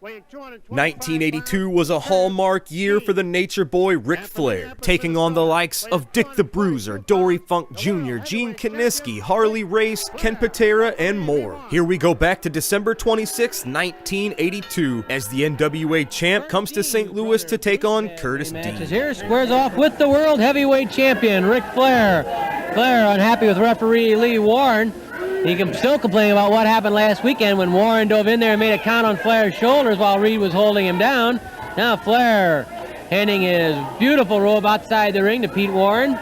1982 was a hallmark year for the nature boy Ric Flair, taking on the likes of Dick the Bruiser, Dory Funk Jr., Gene Kiniski, Harley Race, Ken Patera, and more. Here we go back to December 26, 1982, as the NWA champ comes to St. Louis to take on Curtis Dean. Here squares off with the world heavyweight champion, Ric Flair. Flair unhappy with referee Lee Warren. He can still complain about what happened last weekend when Warren dove in there and made a count on Flair's shoulders while Reed was holding him down. Now Flair handing his beautiful robe outside the ring to Pete Warren.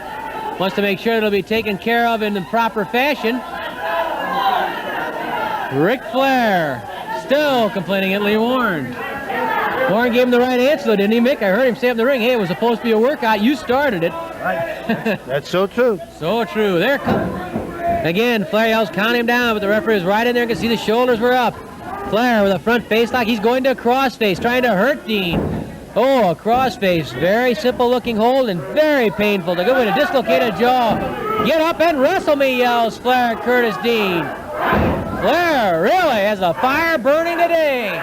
Wants to make sure it'll be taken care of in the proper fashion. Ric Flair still complaining at Lee Warren. Warren gave him the right answer though, didn't he, Mick? I heard him say up in the ring, hey, it was supposed to be a workout. You started it. Right. That's so true. So true. There comes. Again, Flair yells, count him down, but the referee is right in there. You can see the shoulders were up. Flair with a front face lock. He's going to a crossface, trying to hurt Dean. Oh, a crossface. Very simple looking hold and very painful. To go with a dislocated jaw. Get up and wrestle me, yells Flair at Curtis Dean. Flair really has a fire burning today.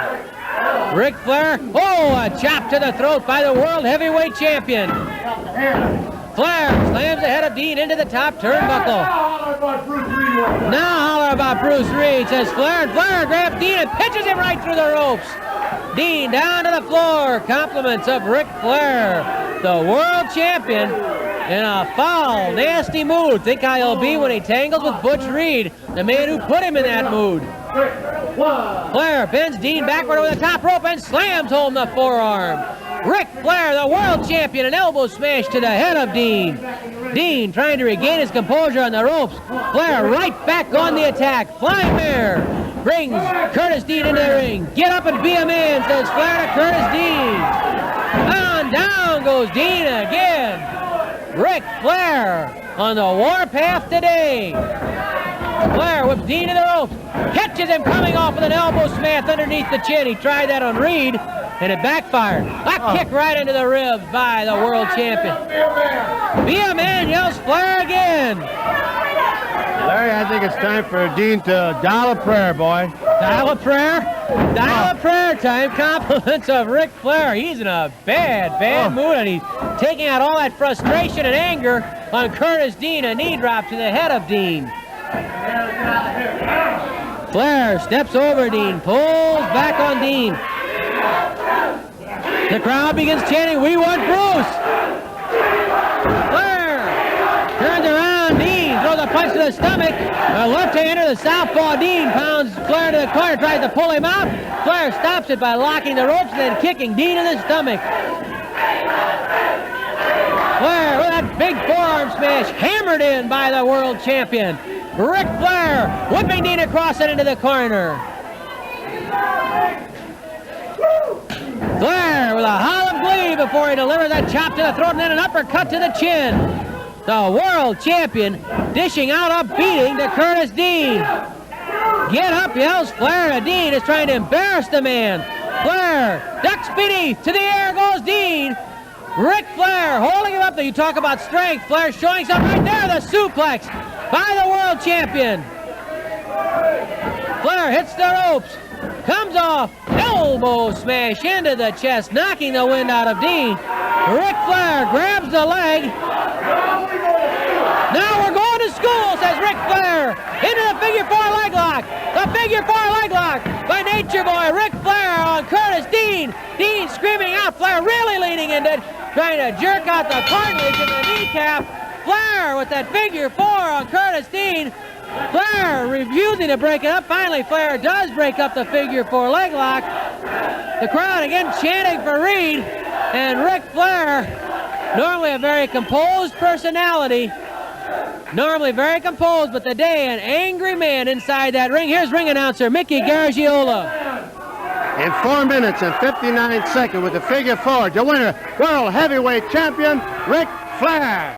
Ric Flair, oh, a chop to the throat by the world heavyweight champion. Flair slams the head of Dean into the top turnbuckle. Now holler about Bruce Reed, says Flair, and Flair grabs Dean and pitches him right through the ropes. Dean down to the floor. Compliments of Ric Flair, the world champion, in a foul, nasty mood. Think how he'll be when he tangles with Butch Reed, the man who put him in that mood. Flair bends Dean backward over the top rope and slams home the forearm. Ric Flair, the world champion, an elbow smash to the head of Dean. Dean trying to regain his composure on the ropes. Flair right back on the attack. Flying mare brings Curtis Dean into the ring. Get up and be a man, says Flair to Curtis Dean. On down goes Dean again. Ric Flair on the warpath today. Flair whips Dean to the ropes. Catches him coming off with an elbow smash underneath the chin. He tried that on Reed, and it backfired. A kick right into the ribs by the world champion. Be a man, yells Flair again. Larry, I think it's time for Dean to dial a prayer, boy. Dial a prayer? Dial a prayer time. Compliments of Ric Flair. He's in a bad mood, and he's taking out all that frustration and anger on Curtis Dean. A knee drop to the head of Dean. Flair steps over Dean, pulls back on Dean. The crowd begins chanting, "We want Bruce!" Flair turns around, Dean throws a punch to the stomach. A left-hander, the southpaw Dean pounds Flair to the corner, tries to pull him out. Flair stops it by locking the ropes and then kicking Dean in the stomach. Flair with that big forearm smash, hammered in by the world champion. Ric Flair whipping Dean across it into the corner. Flair with a howl of glee before he delivers that chop to the throat and then an uppercut to the chin. The world champion dishing out a beating to Curtis Dean. Get up, yells Flair to Dean, is trying to embarrass the man. Flair ducks beneath, to the air goes Dean. Ric Flair holding him up there. You talk about strength. Flair showing something right there, the suplex by the world champion. Flair hits the ropes, comes off, elbow smash into the chest, knocking the wind out of Dean. Ric Flair grabs the leg. Now we're going to school, says Ric Flair, into the figure four leg lock. The figure four leg lock by Nature Boy Ric Flair on Curtis Dean. Dean screaming out, Flair really leaning into it, trying to jerk out the cartilage in the kneecap. Flair with that figure four on Curtis Dean. Flair refusing to break it up. Finally, Flair does break up the figure four leg lock. The crowd again chanting for Reed. And Ric Flair, normally a very composed personality, normally very composed, but today an angry man inside that ring. Here's ring announcer Mickey Garagiola. In 4 minutes and 59 seconds with the figure four, the winner, world heavyweight champion, Ric Flair.